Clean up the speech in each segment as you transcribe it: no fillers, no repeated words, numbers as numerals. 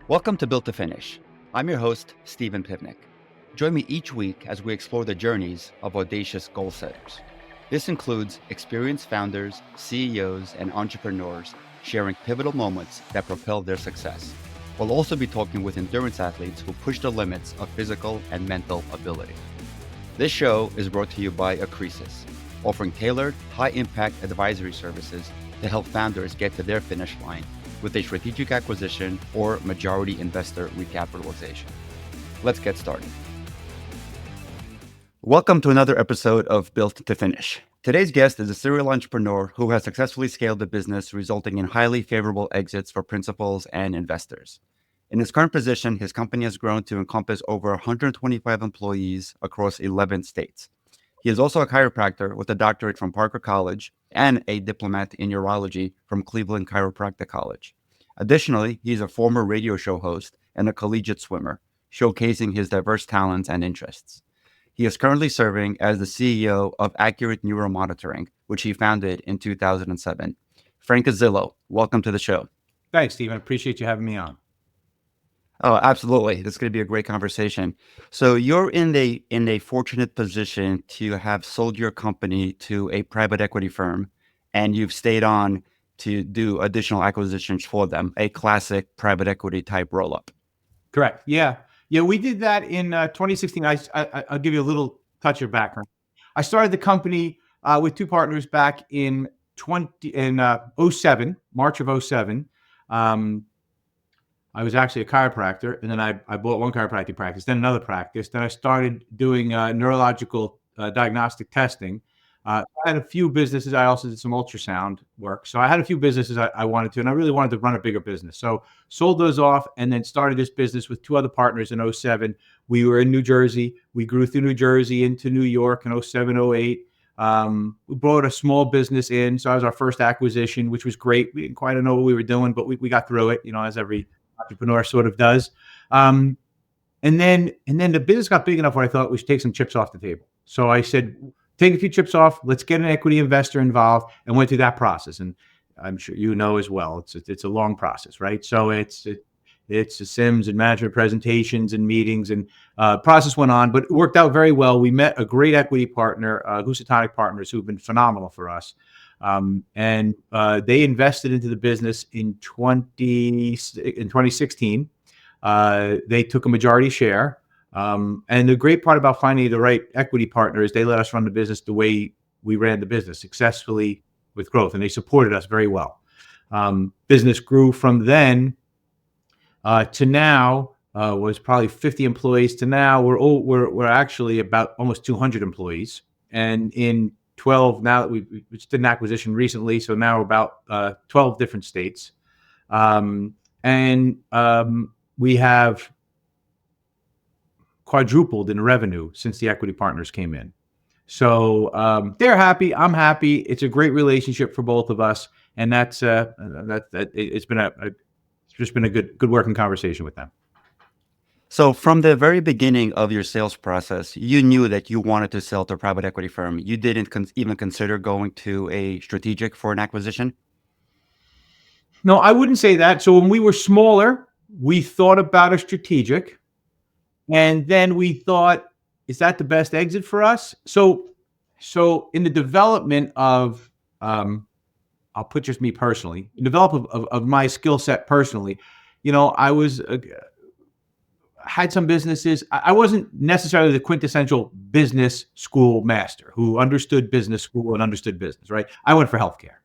Welcome to Built to Finish. I'm your host, Stephen Pivnik. Join me each week as we explore the journeys of audacious goal setters. This includes experienced founders, CEOs, and entrepreneurs sharing pivotal moments that propel their success. We'll also be talking with endurance athletes who push the limits of physical and mental ability. This show is brought to you by Accresis, offering tailored, high-impact advisory services to help founders get to their finish line with a strategic acquisition or majority investor recapitalization. Let's get started. Welcome to another episode of Built to Finish. Today's guest is a serial entrepreneur who has successfully scaled the business, resulting in highly favorable exits for principals and investors. In his current position, his company has grown to encompass over 125 employees across 11 states. He is also a chiropractor with a doctorate from Parker College and a diplomat in urology from Cleveland Chiropractic College. Additionally, he is a former radio show host and a collegiate swimmer, showcasing his diverse talents and interests. He is currently serving as the CEO of Accurate Neuromonitoring, which he founded in 2007. Frank Gazzillo, welcome to the show. Thanks, Stephen. Appreciate you having me on. Oh, absolutely. This is going to be a great conversation. So you're in a fortunate position to have sold your company to a private equity firm, and you've stayed on to do additional acquisitions for them, a classic private equity type roll-up. Correct. Yeah, we did that in 2016. I'll give you a little touch of background. I started the company with two partners back in 07, March of 07. I was actually a chiropractor, and then I bought one chiropractic practice, then another practice. Then I started doing neurological diagnostic testing. I had a few businesses. I also did some ultrasound work. So I had a few businesses I wanted to, and I really wanted to run a bigger business. So sold those off and then started this business with two other partners in 07. We were in New Jersey. We grew through New Jersey into New York in 07, 08. We brought a small business in. So that was our first acquisition, which was great. We didn't quite know what we were doing, but we got through it, as every entrepreneur sort of does. And then the business got big enough where I thought we should take some chips off the table. So I said, take a few chips off, let's get an equity investor involved, and went through that process. And I'm sure you know as well, it's a long process, right? So it's the SIMs and management presentations and meetings, and process went on, but it worked out very well. We met a great equity partner, Housatonic Partners, who've been phenomenal for us. And they invested into the business in 2016. They took a majority share. And the great part about finding the right equity partner is they let us run the business the way we ran the business, successfully with growth, and they supported us very well. Business grew from then to now, was probably 50 employees to now. We're actually about almost 200 employees, and in 12 now that we just did an acquisition recently, so now we're about 12 different states, and we have quadrupled in revenue since the equity partners came in. So they're happy, I'm happy. It's a great relationship for both of us, and it's just been a good working conversation with them. So from the very beginning of your sales process, you knew that you wanted to sell to a private equity firm. You didn't even consider going to a strategic for an acquisition? No, I wouldn't say that. So when we were smaller, we thought about a strategic, and then we thought, is that the best exit for us? So in the development of, I'll put just me personally, in development of my skill set personally, I was had some businesses. I wasn't necessarily the quintessential business school master who understood business school and understood business, right? I went for healthcare.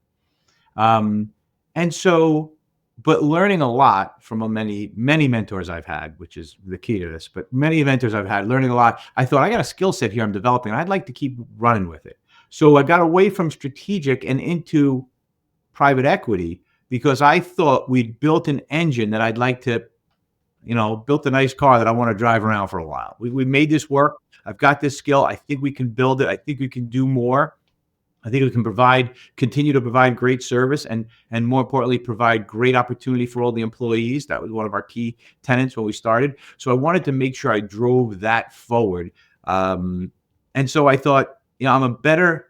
But learning a lot from many mentors I've had, which is the key to this, but many mentors I've had, learning a lot, I thought, I got a skill set here I'm developing, and I'd like to keep running with it. So I got away from strategic and into private equity because I thought we'd built an engine that I'd like to, built a nice car that I want to drive around for a while. We made this work. I've got this skill. I think we can build it. I think we can do more. I think we can continue to provide great service, and more importantly, provide great opportunity for all the employees. That was one of our key tenets when we started. So I wanted to make sure I drove that forward. And so I thought, I'm a better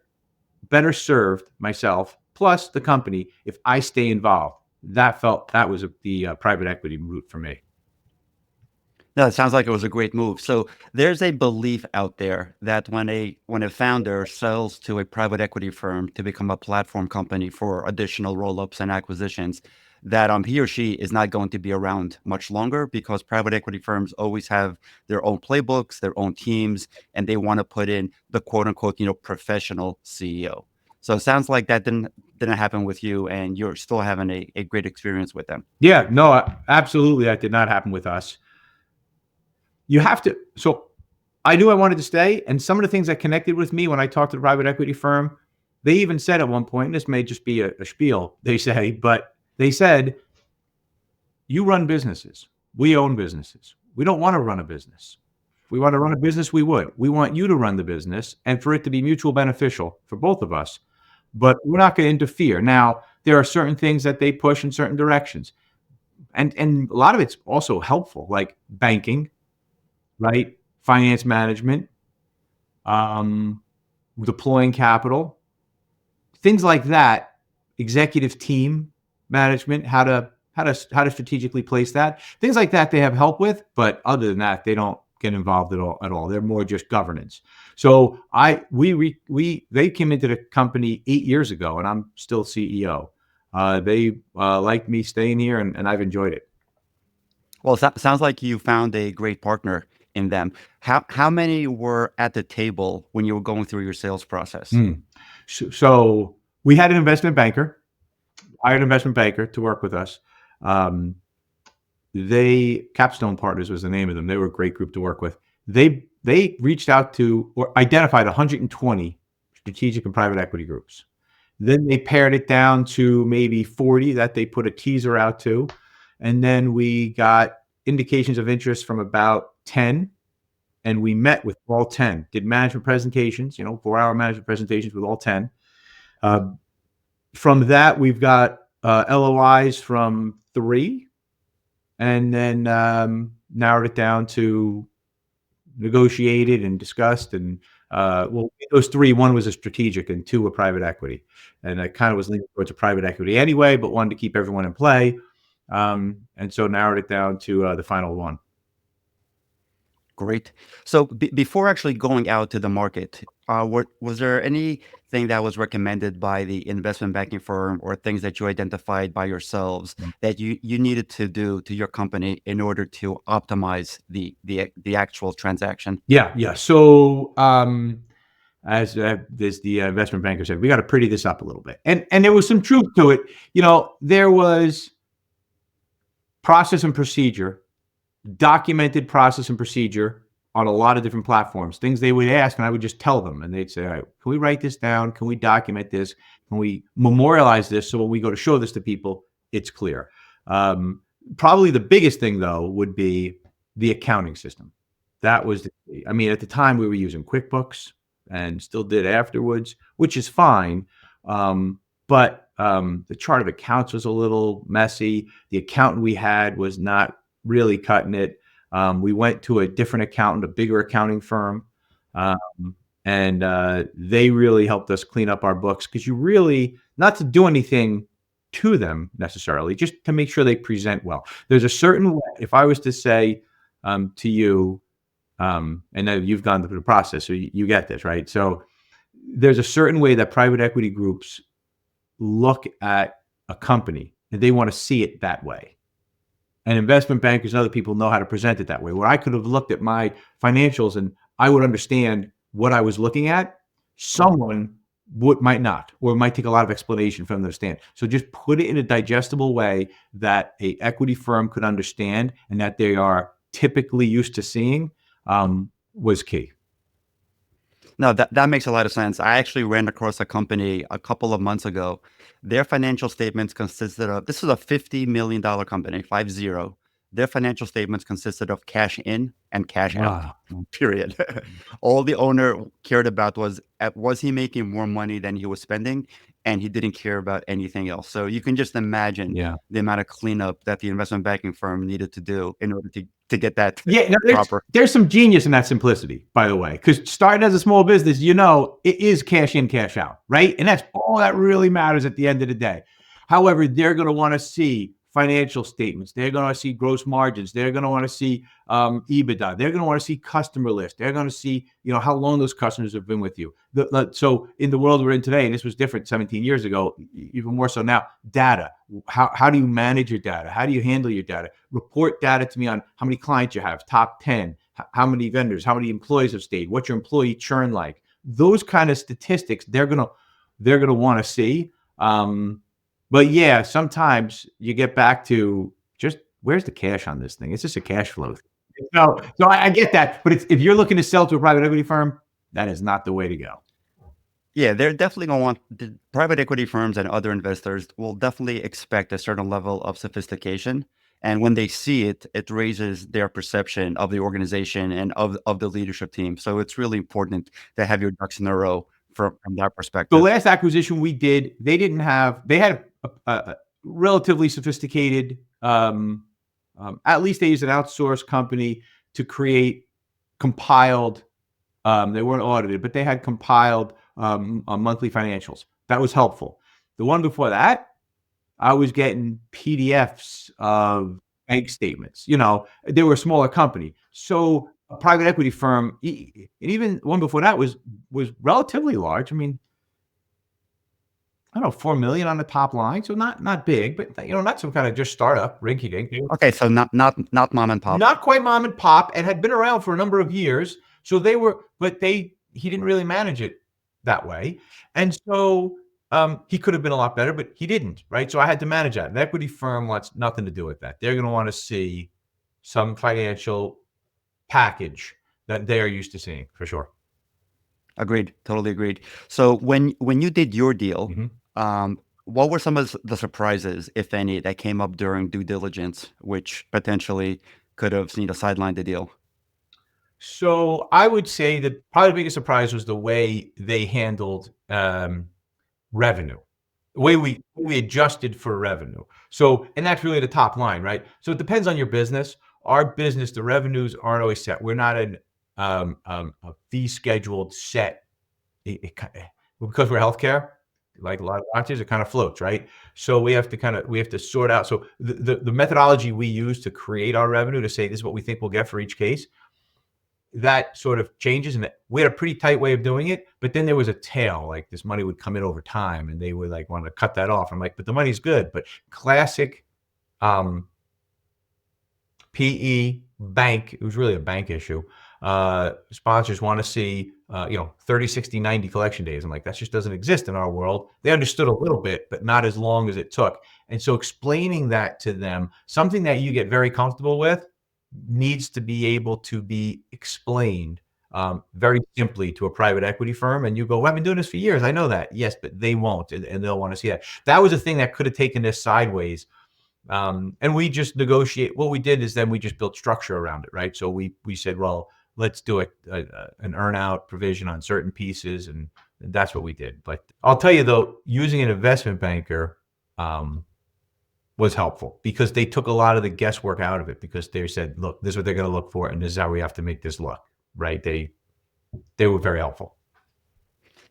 served myself, plus the company, if I stay involved. That was the private equity route for me. No, it sounds like it was a great move. So there's a belief out there that when a founder sells to a private equity firm to become a platform company for additional roll-ups and acquisitions, that he or she is not going to be around much longer because private equity firms always have their own playbooks, their own teams, and they want to put in the quote unquote, professional CEO. So it sounds like that didn't happen with you, and you're still having a great experience with them. Yeah, no, absolutely. That did not happen with us. You have to. So I knew I wanted to stay. And some of the things that connected with me when I talked to the private equity firm, they even said at one point, and this may just be a spiel, they say, but they said, you run businesses. We own businesses. We don't want to run a business. If we want to run a business, we would. We want you to run the business and for it to be mutual beneficial for both of us. But we're not going to interfere. Now, there are certain things that they push in certain directions. And a lot of it's also helpful, like banking, right? Finance management, um, deploying capital, things like that. Executive team management, how to strategically place that, things like that. They have help with, but other than that, they don't get involved at all. At all, they're more just governance. So they came into the company 8 years ago, and I'm still CEO. They liked me staying here, and I've enjoyed it. Well, sounds like you found a great partner in them. How many were at the table when you were going through your sales process? Mm. So we had an investment banker, hired an investment banker to work with us. Um, Capstone Partners was the name of them. They were a great group to work with. They reached out to or identified 120 strategic and private equity groups. Then they pared it down to maybe 40 that they put a teaser out to. And then we got indications of interest from about 10. And we met with all 10, did management presentations, 4-hour management presentations with all 10. From that, we've got LOIs from 3, and then narrowed it down to negotiated and discussed. And those 3, one was a strategic and 2 were private equity. And I kind of was leaning towards a private equity anyway, but wanted to keep everyone in play. And so narrowed it down to the final one. Great. So before actually going out to the market, was there anything that was recommended by the investment banking firm or things that you identified by yourselves that you needed to do to your company in order to optimize the actual transaction? Yeah. So as the investment banker said, we got to pretty this up a little bit, and there was some truth to it. There was process and procedure, documented process and procedure on a lot of different platforms. Things they would ask, and I would just tell them, and they'd say, "All right, can we write this down? Can we document this? Can we memorialize this so when we go to show this to people, it's clear?" Probably the biggest thing, though, would be the accounting system. That was at the time we were using QuickBooks and still did afterwards, which is fine. But the chart of accounts was a little messy. The accountant we had was not really cutting it. We went to a different accountant, a bigger accounting firm, and they really helped us clean up our books, because you really, not to do anything to them necessarily, just to make sure they present well. There's a certain way, if I was to say to you, and now you've gone through the process, so you get this, right? So there's a certain way that private equity groups look at a company, and they want to see it that way. And investment bankers and other people know how to present it that way. Where I could have looked at my financials and I would understand what I was looking at, someone might not, or it might take a lot of explanation for them to understand. So just put it in a digestible way that a equity firm could understand and that they are typically used to seeing, was key. No, that makes a lot of sense. I actually ran across a company a couple of months ago. Their financial statements consisted of, this is a $50 million company, 50. Their financial statements consisted of cash in and cash out, Wow. period. All the owner cared about was he making more money than he was spending? And he didn't care about anything else. So you can just imagine Yeah. the amount of cleanup that the investment banking firm needed to do in order to get that Yeah, no, proper. there's some genius in that simplicity, by the way, because starting as a small business, it is cash in, cash out, right? And that's all that really matters at the end of the day. However, they're going to want to see financial statements. They're going to see gross margins. They're going to want to see EBITDA. They're going to want to see customer list. They're going to see, how long those customers have been with you. So in the world we're in today, and this was different 17 years ago, even more so now, data. How do you manage your data? How do you handle your data? Report data to me on how many clients you have, top 10, how many vendors, how many employees have stayed, what's your employee churn like. Those kind of statistics they're gonna want to see. But yeah, sometimes you get back to just where's the cash on this thing? It's just a cash flow. So I get that, but if you're looking to sell to a private equity firm, that is not the way to go. Yeah, they're definitely going to want the private equity firms and other investors will definitely expect a certain level of sophistication. And when they see it, it raises their perception of the organization and of the leadership team. So it's really important to have your ducks in a row from that The perspective. last acquisition we did, they had a relatively sophisticated, at least they used an outsourced company to create compiled, they weren't audited, but they had compiled monthly financials. That was helpful. The one before that, I was getting PDFs of bank statements. They were a smaller company. So a private equity firm, and even one before that was relatively large. I mean, I don't know, 4 million on the top line. So not big, but not some kind of just startup, rinky dink. Okay, so not mom and pop. Not quite mom and pop, and had been around for a number of years. So he didn't really manage it that way. And so he could have been a lot better, but he didn't, right? So I had to manage that. An equity firm wants nothing to do with that. They're going to want to see some financial package that they are used to seeing, for sure. Agreed. Totally agreed. So when you did your deal, what were some of the surprises, if any, that came up during due diligence, which potentially could have sidelined the deal? So I would say that probably the biggest surprise was the way they handled revenue, the way we adjusted for revenue. So, and that's really the top line, right? So it depends on your business. Our business, the revenues aren't always set. We're not a fee scheduled set. Because we're healthcare, like a lot of doctors, it kind of floats, right? So we have to sort out. So the methodology we use to create our revenue, to say this is what we think we'll get for each case, that sort of changes, and we had a pretty tight way of doing it. But then there was a tail, like this money would come in over time, and they would like want to cut that off. I'm like, but the money's good. But classic PE bank, it was really a bank issue. Sponsors want to see 30, 60, 90 collection days. I'm like, that just doesn't exist in our world. They understood a little bit, but not as long as it took. And so explaining that to them, something that you get very comfortable with, needs to be able to be explained very simply to a private equity firm. And you go, well, I've been doing this for years. I know that. Yes, but they won't, and they'll want to see that. That was a thing that could have taken this sideways. And we just negotiate. What we did is then we just built structure around it, right? So we said, well, let's do an earn-out provision on certain pieces, and that's what we did. But I'll tell you though, using an investment banker was helpful, because they took a lot of the guesswork out of it, because they said, look, this is what they're going to look for, and this is how we have to make this look, right? They were very helpful.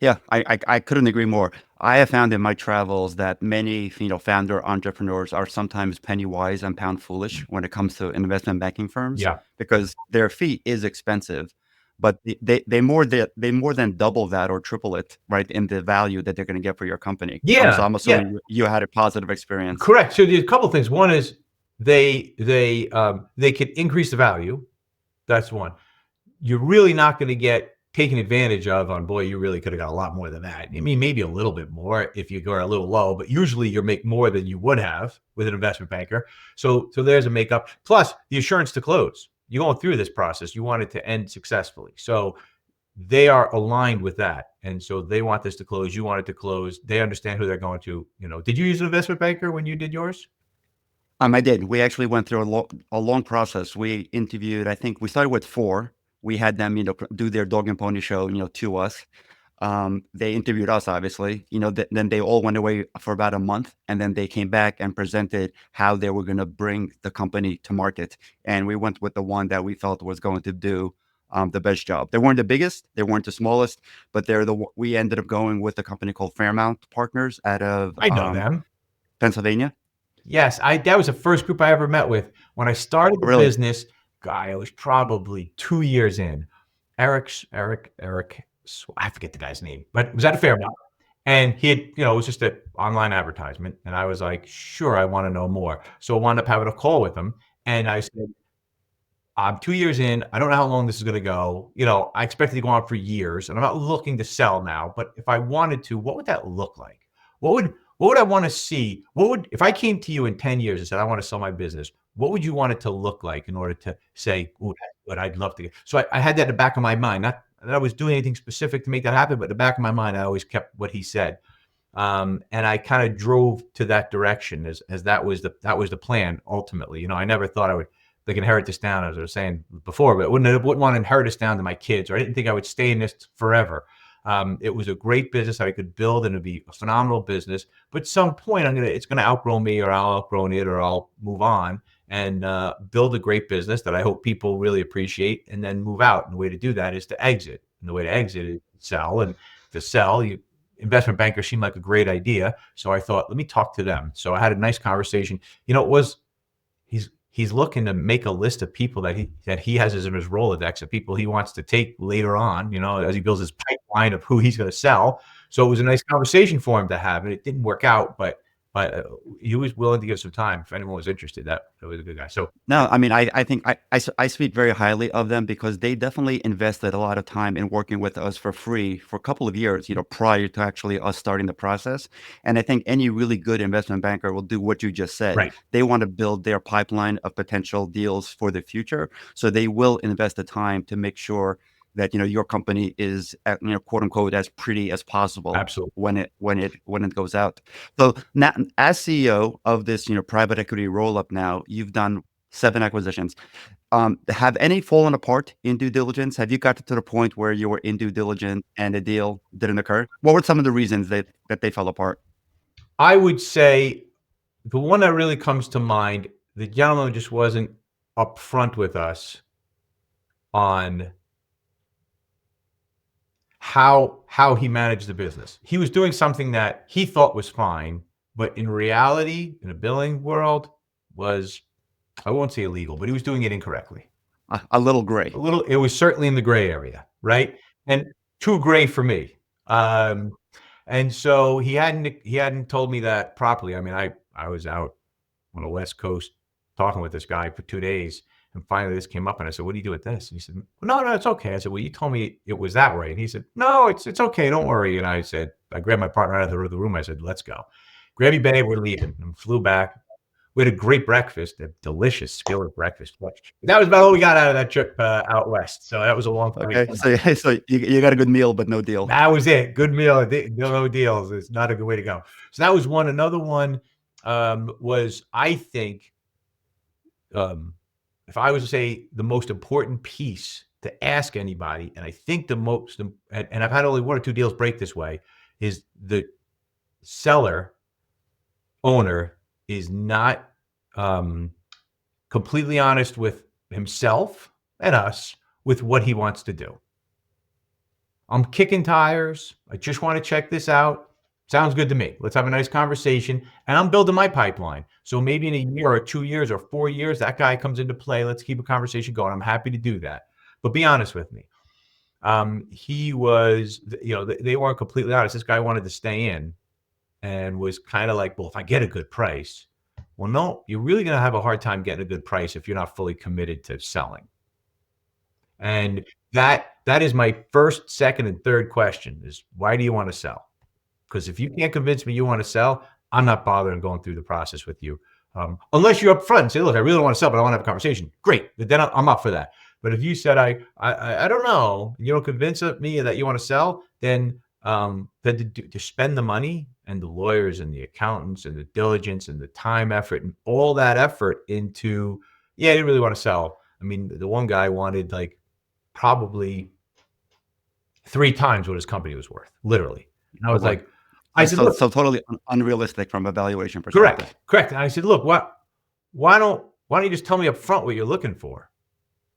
Yeah, I couldn't agree more. I have found in my travels that many founder entrepreneurs are sometimes penny wise and pound foolish when it comes to investment banking firms. Yeah. Because their fee is expensive, but they more than double that or triple it, right, in the value that they're going to get for your company. Yeah. So I'm assuming you had a positive experience. Correct. So there's a couple of things. One is they could increase the value. That's one. You're really not going to get taken advantage of on, boy, you really could have got a lot more than that. I mean, maybe a little bit more if you go a little low, but usually you make more than you would have with an investment banker. So there's a makeup. Plus the assurance to close. You're going through this process. You want it to end successfully. So they are aligned with that. And so they want this to close. You want it to close. They understand who they're going to. Did you use an investment banker when you did yours? I did. We actually went through a long process. We interviewed, I think we started with 4. We had them, do their dog and pony show, to us. They interviewed us, obviously, then they all went away for about a month, and then they came back and presented how they were going to bring the company to market. And we went with the one that we felt was going to do the best job. They weren't the biggest, they weren't the smallest, but we ended up going with a company called Fairmount Partners out of I know them. Pennsylvania. Yes, that was the first group I ever met with. When I started the Really? business, guy, I was probably 2 years in. Eric, I forget the guy's name, but it was at a Fairmont. And he had, it was just an online advertisement. And I was like, sure, I want to know more. So I wound up having a call with him. And I said, I'm 2 years in. I don't know how long this is gonna go. I expect it to go on for years, and I'm not looking to sell now, but if I wanted to, what would that look like? What would I wanna see? If I came to you in 10 years and said, "I wanna sell my business," what would you want it to look like in order to say, "Ooh, that's what I'd love to get." So I had that in the back of my mind, not that I was doing anything specific to make that happen, but in the back of my mind, I always kept what he said. And I kind of drove to that direction as that was the plan ultimately. I never thought I would like inherit this down, as I was saying before, but wouldn't want to inherit this down to my kids, or I didn't think I would stay in this forever. It was a great business I could build, and it'd be a phenomenal business. But at some point, it's gonna outgrow me, or I'll outgrow it, or I'll move on and build a great business that I hope people really appreciate, and then move out. And the way to do that is to exit. And the way to exit is sell. And to sell, investment bankers seemed like a great idea. So I thought, let me talk to them. So I had a nice conversation. It was he's looking to make a list of people that he has as in his Rolodex of people he wants to take later on, as he builds his pipeline of who he's going to sell. So it was a nice conversation for him to have, and it didn't work out, but he was willing to give some time if anyone was interested. That was a good guy. So No, I mean, I think I speak very highly of them because they definitely invested a lot of time in working with us for free for a couple of years, prior to actually us starting the process. And I think any really good investment banker will do what you just said. right, They want to build their pipeline of potential deals for the future. So they will invest the time to make sure that, your company is, quote unquote, as pretty as possible absolutely. when it goes out. So now, as CEO of this, private equity roll up now, you've done 7 acquisitions. Have any fallen apart in due diligence? Have you got to the point where you were in due diligence and a deal didn't occur? What were some of the reasons that they fell apart? I would say the one that really comes to mind, the gentleman just wasn't upfront with us on how he managed the business. He was doing something that he thought was fine, but in reality, in a billing world, was, I won't say illegal, but he was doing it incorrectly. A little gray. It was certainly in the gray area, right? And too gray for me. Um, and so he hadn't told me that properly. I mean, I was out on the West Coast talking with this guy for 2 days, and finally this came up, and I said, "What do you do with this?" And he said, "No, no, it's okay." I said, "Well, you told me it was that way." And he said, "No, it's okay, don't worry." And I grabbed my partner out of the room. I said, "Let's go." Grab your bag, we're leaving. And flew back. We had a great breakfast, a delicious skillet breakfast. That was about all we got out of that trip out west. So that was a long time. Okay, so you got a good meal, but no deal. That was it. Good meal. No deals. It's not a good way to go. So that was one. Another one was, I think, um, if I was to say the most important piece to ask anybody, and I think and I've had only 1 or 2 deals break this way, is the seller owner is not um, completely honest with himself and us with what he wants to do. I'm kicking tires. I just want to check this out. Sounds good to me. Let's have a nice conversation. And I'm building my pipeline. So maybe in a year or 2 years or 4 years, that guy comes into play. Let's keep a conversation going. I'm happy to do that. But be honest with me. He was, they weren't completely honest. This guy wanted to stay in and was kind of like, well, if I get a good price, well, no, you're really going to have a hard time getting a good price if you're not fully committed to selling. And that is my first, second, and third question is, why do you want to sell? Because if you can't convince me you want to sell, I'm not bothering going through the process with you. Unless you're upfront and say, look, I really want to sell, but I want to have a conversation. Great. Then I'm up for that. But if you said, I don't know, and you don't convince me that you want to sell, then to spend the money and the lawyers and the accountants and the diligence and the time effort and all that effort into, I didn't really want to sell. I mean, the one guy wanted like probably 3 times what his company was worth, literally. And I Oh was boy. like, I said, look, So totally unrealistic from a valuation perspective. correct. And I said, look, why don't you just tell me up front what you're looking for?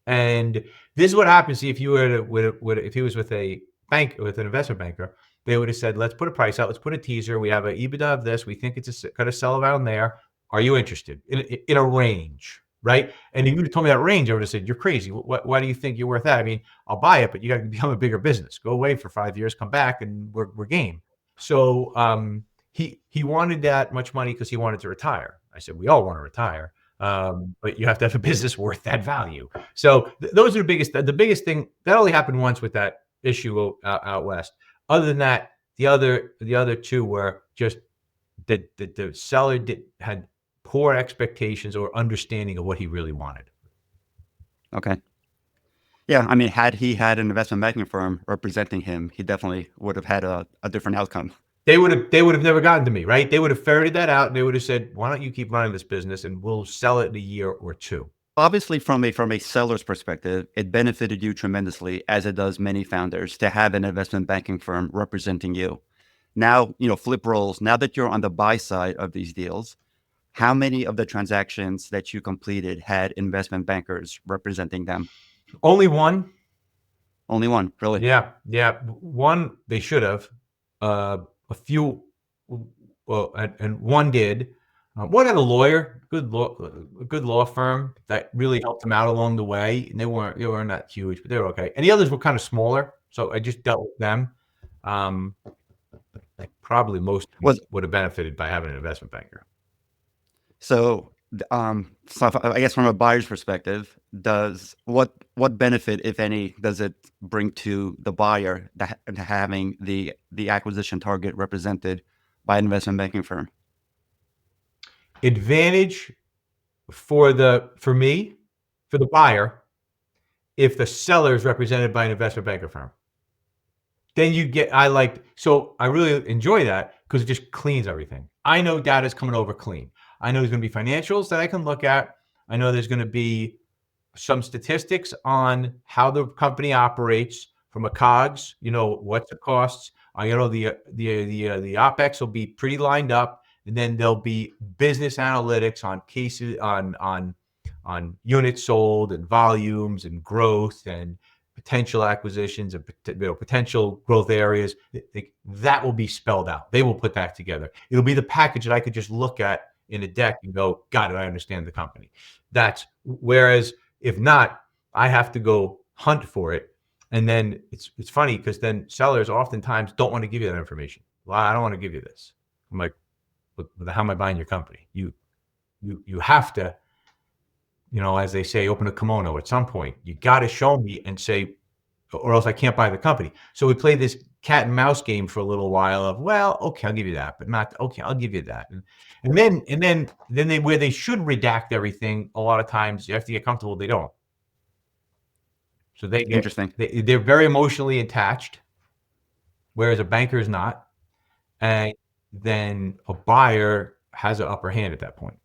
And this is what happens if you if he was with a bank, with an investment banker, they would have said, let's put a price out, let's put a teaser. We have an EBITDA of this. We think it's going to sell around there. Are you interested in a range, right? And if you told me that range, I would have said, you're crazy. Why do you think you're worth that? I mean, I'll buy it, but you got to become a bigger business. Go away for 5 years, come back, and we're game. So he wanted that much money because he wanted to retire. I said, we all want to retire, but you have to have a business worth that value. So those are the biggest. The biggest thing that only happened once with that issue out west. Other than that, the other two were just that the seller had poor expectations or understanding of what he really wanted. Okay. Yeah, I mean, had he had an investment banking firm representing him, he definitely would have had a different outcome. They would have never gotten to me, right? They would have ferreted that out and they would have said, why don't you keep running this business and we'll sell it in a year or two. Obviously, from a seller's perspective, it benefited you tremendously, as it does many founders, to have an investment banking firm representing you. Now, flip roles. Now that you're on the buy side of these deals, how many of the transactions that you completed had investment bankers representing them? Only one. Only one, really? Yeah. One, they should have. A few, well, and one did. One had a lawyer, a good law firm that really helped them out along the way. And they weren't that huge, but they were okay. And the others were kind of smaller, so I just dealt with them. Probably most Was would have benefited by having an investment banker. so. So I guess from a buyer's perspective, what benefit, if any, does it bring to the buyer that having the acquisition target represented by an investment banking firm? Advantage for me, for the buyer, if the seller is represented by an investment banker firm. Then I really enjoy that because it just cleans everything. I know data's coming over clean. I know there's going to be financials that I can look at. I know there's going to be some statistics on how the company operates from a COGS, what's the costs. The OpEx will be pretty lined up, and then there'll be business analytics on cases, on units sold and volumes and growth and potential acquisitions and potential growth areas. That will be spelled out. They will put that together. It'll be the package that I could just look at in a deck and go, got it, I understand the company. Whereas if not, I have to go hunt for it. And then it's funny because then sellers oftentimes don't want to give you that information. Well, I don't want to give you this. I'm like, but how am I buying your company? You have to, as they say, open a kimono at some point. You got to show me and say, or else I can't buy the company. So we played this cat and mouse game for a little while of, well, okay, I'll give you that, but not okay, I'll give you that. And then where they should redact everything, a lot of times you have to get comfortable, they don't. So Interesting. they're very emotionally attached, whereas a banker is not. And then a buyer has an upper hand at that point.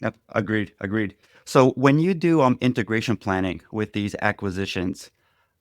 Yep, agreed. So when you do integration planning with these acquisitions,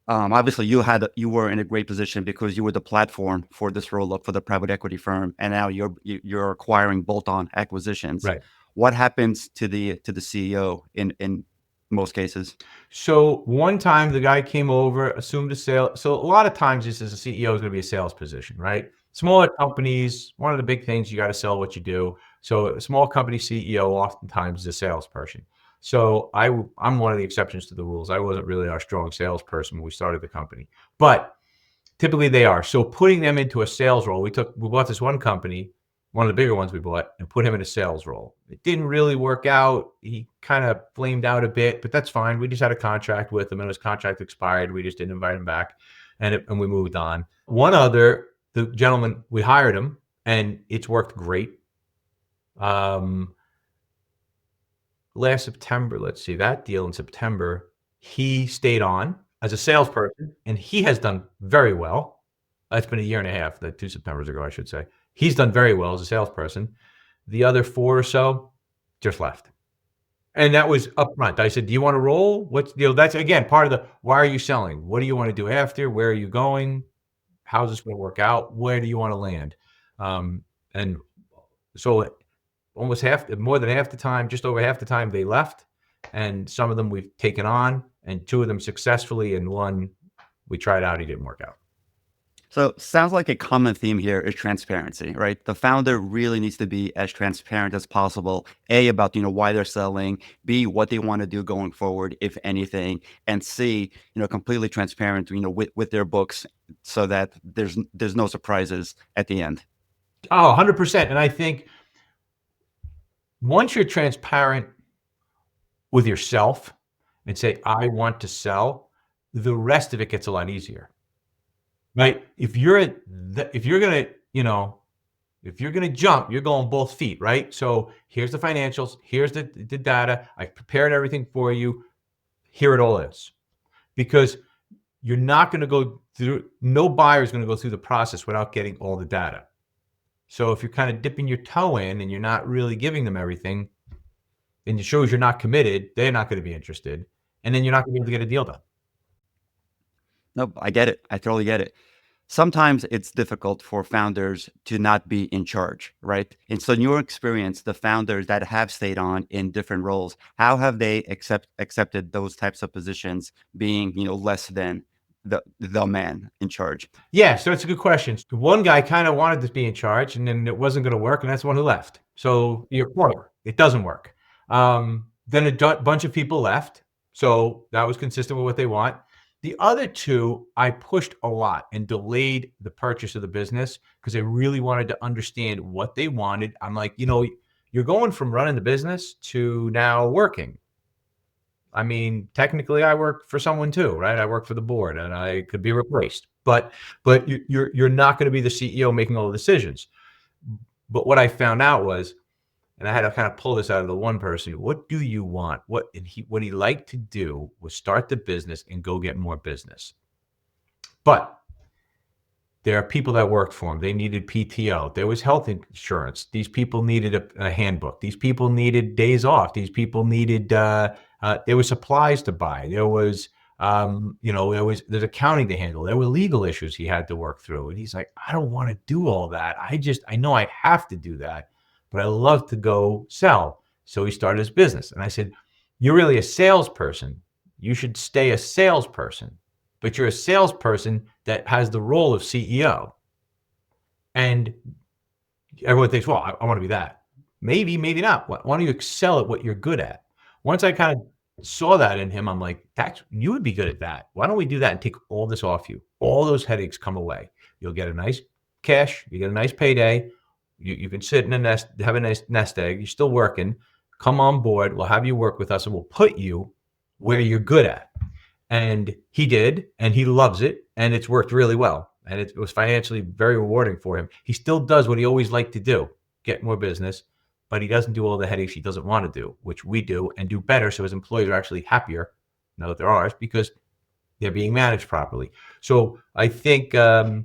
obviously you were in a great position because you were the platform for this roll up for the private equity firm, and now you're acquiring bolt-on acquisitions. Right. What happens to the CEO in most cases? So one time the guy came over, assumed a sale. So a lot of times this as a CEO is going to be a sales position, right? Smaller companies, one of the big things, you got to sell what you do. So a small company CEO oftentimes is a salesperson. So I'm one of the exceptions to the rules. I wasn't really our strong salesperson when we started the company, but typically they are. So putting them into a sales role, we bought this one company, one of the bigger ones we bought, and put him in a sales role. It didn't really work out. He kind of flamed out a bit, but that's fine. We just had a contract with him, and his contract expired. We just didn't invite him back, and we moved on. The gentleman, we hired him, and it's worked great. Last September, let's see, that deal in September, he stayed on as a salesperson, and he has done very well. That's been a year and a half, 2 Septembers ago, I should say. He's done very well as a salesperson. The other 4 or so just left. And that was upfront. I said, do you want to roll? That's again, part of why are you selling? What do you want to do after? Where are you going? How's this going to work out? Where do you want to land? And so almost more than half the time, just over half the time they left. And some of them we've taken on, and 2 of them successfully, and 1 we tried out, he didn't work out. So sounds like a common theme here is transparency, right? The founder really needs to be as transparent as possible. A, about why they're selling. B, what they want to do going forward, if anything. And C, completely transparent, with their books, so that there's no surprises at the end. Oh, 100%. And I think once you're transparent with yourself and say, I want to sell, the rest of it gets a lot easier. Right? If you're gonna, if you're gonna jump, you're going both feet, right? So here's the financials, here's the data. I prepared everything for you. Here it all is. Because you're not going to go through, no buyer is going to go through the process without getting all the data. So if you're kind of dipping your toe in and you're not really giving them everything, and it shows you're not committed, they're not going to be interested. And then you're not going to be able to get a deal done. Nope, I get it. I totally get it. Sometimes it's difficult for founders to not be in charge, right? And so, in your experience, the founders that have stayed on in different roles, how have they accepted those types of positions, being less than the man in charge? Yeah, so it's a good question. One guy kind of wanted to be in charge, and then it wasn't going to work, and that's the one who left. So you're poor. It doesn't work. Then bunch of people left, so that was consistent with what they want. The other two, I pushed a lot and delayed the purchase of the business because I really wanted to understand what they wanted. I'm like, you're going from running the business to now working. I mean, technically, I work for someone too, right? I work for the board, and I could be replaced. But you're not going to be the CEO making all the decisions. But what I found out was, and I had to kind of pull this out of the one person. What do you want? What he liked to do was start the business and go get more business. But there are people that worked for him. They needed PTO. There was health insurance. These people needed a handbook. These people needed days off. These people needed, there were supplies to buy. There was, there's accounting to handle. There were legal issues he had to work through. And he's like, I don't want to do all that. I know I have to do that, but I love to go sell. So he started his business. And I said, you're really a salesperson. You should stay a salesperson, but you're a salesperson that has the role of CEO. And everyone thinks, well, I want to be that. Maybe, maybe not. Why don't you excel at what you're good at? Once I kind of saw that in him, I'm like, you would be good at that. Why don't we do that and take all this off you? All those headaches come away. You'll get a nice cash. You get a nice payday. You can sit in a nest, have a nice nest egg. You're still working. Come on board. We'll have you work with us, and we'll put you where you're good at. And he did, and he loves it, and it's worked really well. And it was financially very rewarding for him. He still does what he always liked to do, get more business, but he doesn't do all the headaches he doesn't want to do, which we do and do better. So his employees are actually happier now that they're ours because they're being managed properly. So I think that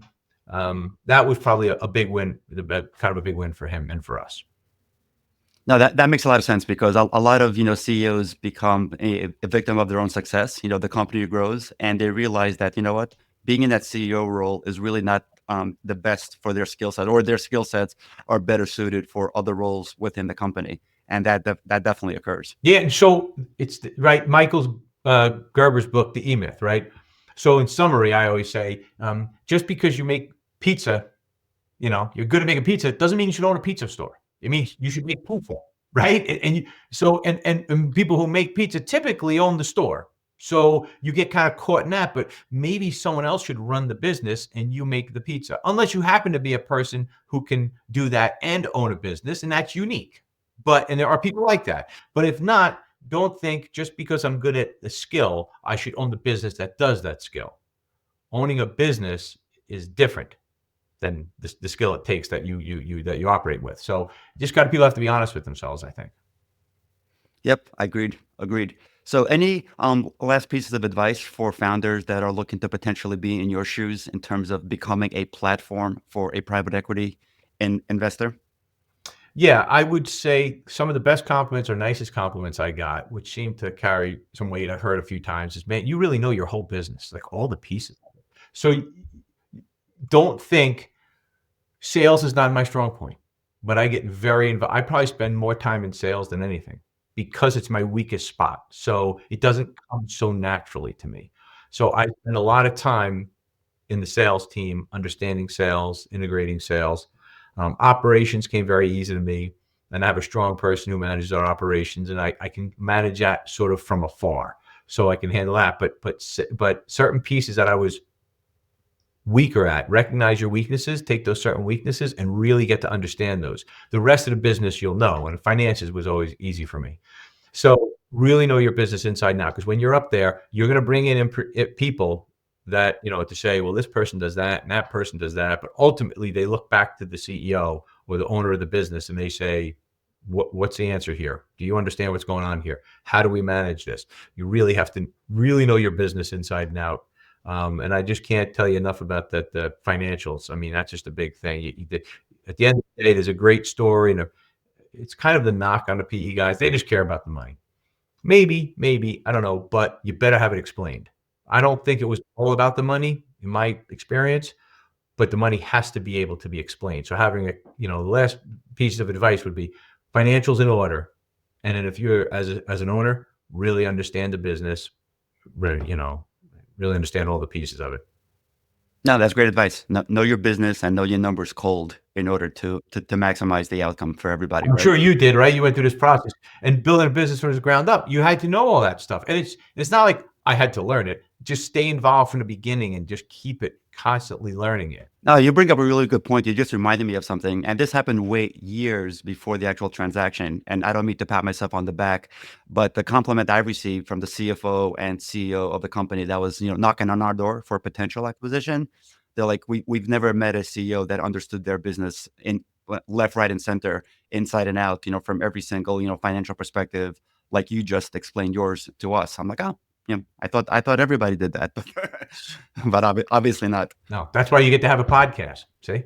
was probably a big win, kind of a big win for him and for us. No, that makes a lot of sense, because a lot of CEOs become a victim of their own success. The company grows and they realize that what, being in that CEO role is really not the best for their skill set, or their skill sets are better suited for other roles within the company, and that definitely occurs. Yeah, and so it's right. Michael's Gerber's book, The E-Myth, right? So in summary, I always say, just because you make pizza, you're good at making pizza, doesn't mean you should own a pizza store. It means you should make pizza, right? And people who make pizza typically own the store. So you get kind of caught in that, but maybe someone else should run the business and you make the pizza, unless you happen to be a person who can do that and own a business, and that's unique. And there are people like that. But if not, don't think just because I'm good at the skill, I should own the business that does that skill. Owning a business is different than the skill it takes that you operate with. So just people have to be honest with themselves, I think. Yep, agreed. So any last pieces of advice for founders that are looking to potentially be in your shoes in terms of becoming a platform for a private equity investor? Yeah, I would say some of the best compliments or nicest compliments I got, which seem to carry some weight, I've heard a few times, is, man, you really know your whole business, like all the pieces. So don't think sales is not my strong point, but I get very involved. I probably spend more time in sales than anything because it's my weakest spot. So it doesn't come so naturally to me. So I spend a lot of time in the sales team, understanding sales, integrating sales. Operations came very easy to me, and I have a strong person who manages our operations, and I can manage that sort of from afar, so I can handle that. But certain pieces that I was weaker at, recognize your weaknesses, take those certain weaknesses, and really get to understand those. The rest of the business you'll know, and finances was always easy for me. So really know your business inside and out, because when you're up there, you're going to bring in people that, to say, well, this person does that and that person does that. But ultimately, they look back to the CEO or the owner of the business and they say, what's the answer here? Do you understand what's going on here? How do we manage this? You really have to really know your business inside and out. And I just can't tell you enough about that, the financials. I mean, that's just a big thing. At the end of the day, there's a great story, and it's kind of the knock on the PE guys. They just care about the money. Maybe, I don't know, but you better have it explained. I don't think it was all about the money in my experience, but the money has to be able to be explained. So having the last piece of advice would be financials in order. And then if you're as an owner, really understand the business, really understand all the pieces of it. No, that's great advice. Know your business and know your numbers cold in order to maximize the outcome for everybody, I'm right? sure you did, right? You went through this process and building a business from the ground up. You had to know all that stuff. And it's not like I had to learn it. Just stay involved from the beginning and just keep it constantly learning it. No, you bring up a really good point. You just reminded me of something, and this happened years before the actual transaction. And I don't mean to pat myself on the back, but the compliment I received from the CFO and CEO of the company that was, knocking on our door for a potential acquisition, they're like, we've never met a CEO that understood their business in left, right, and center, inside and out, from every single, financial perspective, like you just explained yours to us. I'm like, oh, I thought everybody did that, but obviously not. No, that's why you get to have a podcast. See?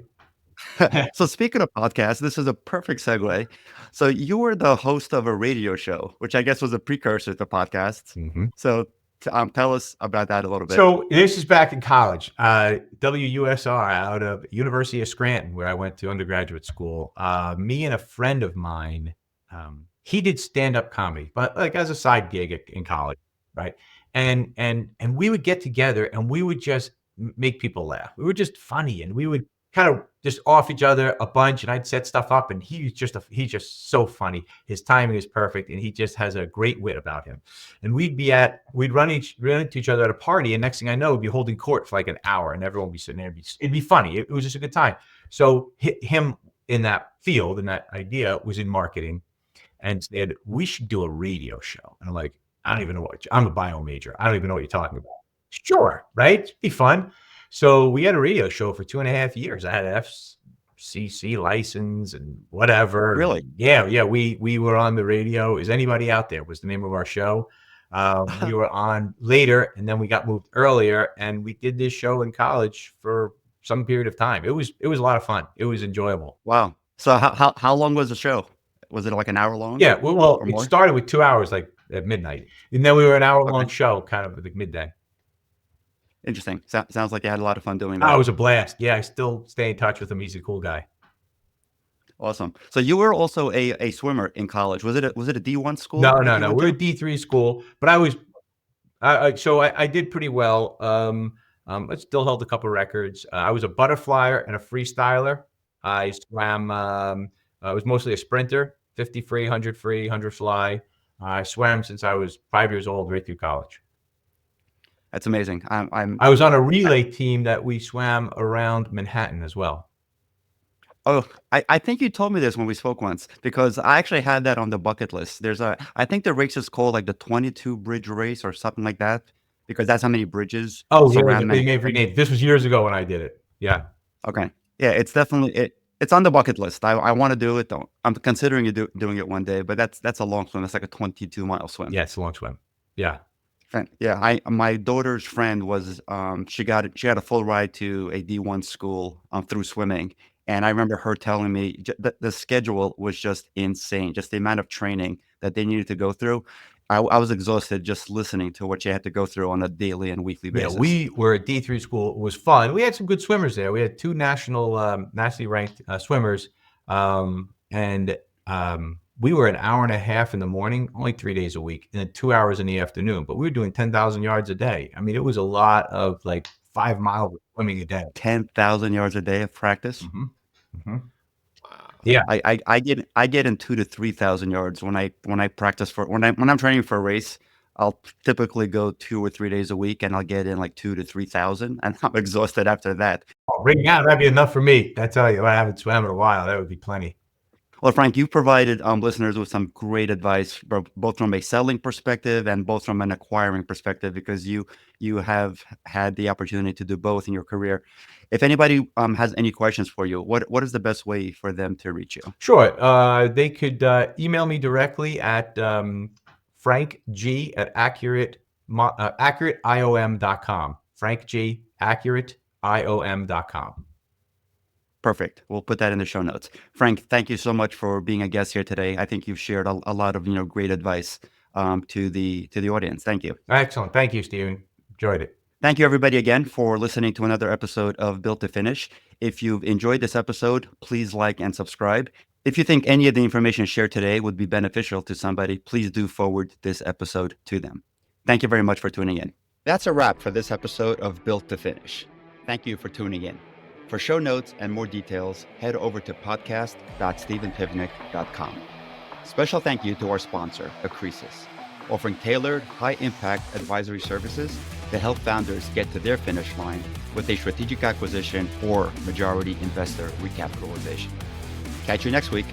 So speaking of podcasts, this is a perfect segue. So you were the host of a radio show, which I guess was a precursor to podcasts. Mm-hmm. So tell us about that a little bit. So this is back in college, WUSR out of University of Scranton, where I went to undergraduate school. Me and a friend of mine, he did stand-up comedy, but like as a side gig in college, right? And we would get together and we would just make people laugh. We were just funny, and we would kind of just off each other a bunch, and I'd set stuff up, and he's just so funny. His timing is perfect, and he just has a great wit about him. And we'd run into each other at a party, and next thing I know, we'd be holding court for like an hour, and everyone would be sitting there. It'd be funny. It was just a good time. So him in that field and that idea was in marketing, and said, we should do a radio show. And I'm like, I don't even know I'm a bio major. I don't even know what you're talking about. Sure, right? It'd be fun. So we had a radio show for 2.5 years. I had an FCC license and whatever. Really? Yeah. We were on the radio. Is Anybody Out There was the name of our show. We were on later, and then we got moved earlier, and we did this show in college for some period of time. It was a lot of fun. It was enjoyable. Wow. So how long was the show? Was it like an hour long? Yeah. Well, it started with 2 hours, like at midnight, and then we were an hour-long show, kind of like midday. Interesting. Sounds like you had a lot of fun doing that. Oh, it was a blast. Yeah, I still stay in touch with him. He's a cool guy. Awesome. So you were also a swimmer in college. Was it a D1 school? No. We're a D3 school, but I did pretty well. I still held a couple records. I was a butterflyer and a freestyler. I swam. I was mostly a sprinter, 50 free, 100 free, 100 fly. I swam since I was 5 years old, right through college. That's amazing. I was on a relay team that we swam around Manhattan as well. Oh, I think you told me this when we spoke once, because I actually had that on the bucket list. I think the race is called like the 22 bridge race or something like that, because that's how many bridges. Oh, yeah, this was years ago when I did it. Yeah. Okay. Yeah, it's definitely it's on the bucket list. I want to do it though. I'm considering doing it one day, but that's a long swim. That's like a 22-mile swim. Yeah, it's a long swim. Yeah. Yeah, my daughter's friend was she got a full ride to a D1 school through swimming, and I remember her telling me the schedule was just insane, just the amount of training that they needed to go through. I was exhausted just listening to what she had to go through on a daily and weekly basis. Yeah, we were a D3 school. It was fun. We had some good swimmers there. We had two nationally ranked swimmers, and we were an hour and a half in the morning, only 3 days a week, and then 2 hours in the afternoon. But we were doing 10,000 yards a day. I mean, it was a lot of like 5 miles of swimming a day. 10,000 yards a day of practice. Mhm. Mhm. Wow. Yeah. I get in 2 to 3,000 yards when I practice when I'm training for a race. I'll typically go 2 or 3 days a week, and I'll get in like 2 to 3,000, and I'm exhausted after that. Oh, ring out, that'd be enough for me. I tell you, I haven't swam in a while. That would be plenty. Well, Frank, you provided listeners with some great advice, both from a selling perspective and both from an acquiring perspective, because you have had the opportunity to do both in your career. If anybody has any questions for you, what is the best way for them to reach you? Sure. They could email me directly at Frank G at accurate.iom.com. Frank G, accurate.iom.com. Perfect. We'll put that in the show notes. Frank, thank you so much for being a guest here today. I think you've shared a lot of great advice to the audience. Thank you. Excellent. Thank you, Stephen. Enjoyed it. Thank you, everybody, again for listening to another episode of Built to Finish. If you've enjoyed this episode, please like and subscribe. If you think any of the information shared today would be beneficial to somebody, please do forward this episode to them. Thank you very much for tuning in. That's a wrap for this episode of Built to Finish. Thank you for tuning in. For show notes and more details, head over to podcast.stephenpivnik.com. Special thank you to our sponsor, Accresis, offering tailored, high-impact advisory services that help founders get to their finish line with a strategic acquisition or majority investor recapitalization. Catch you next week.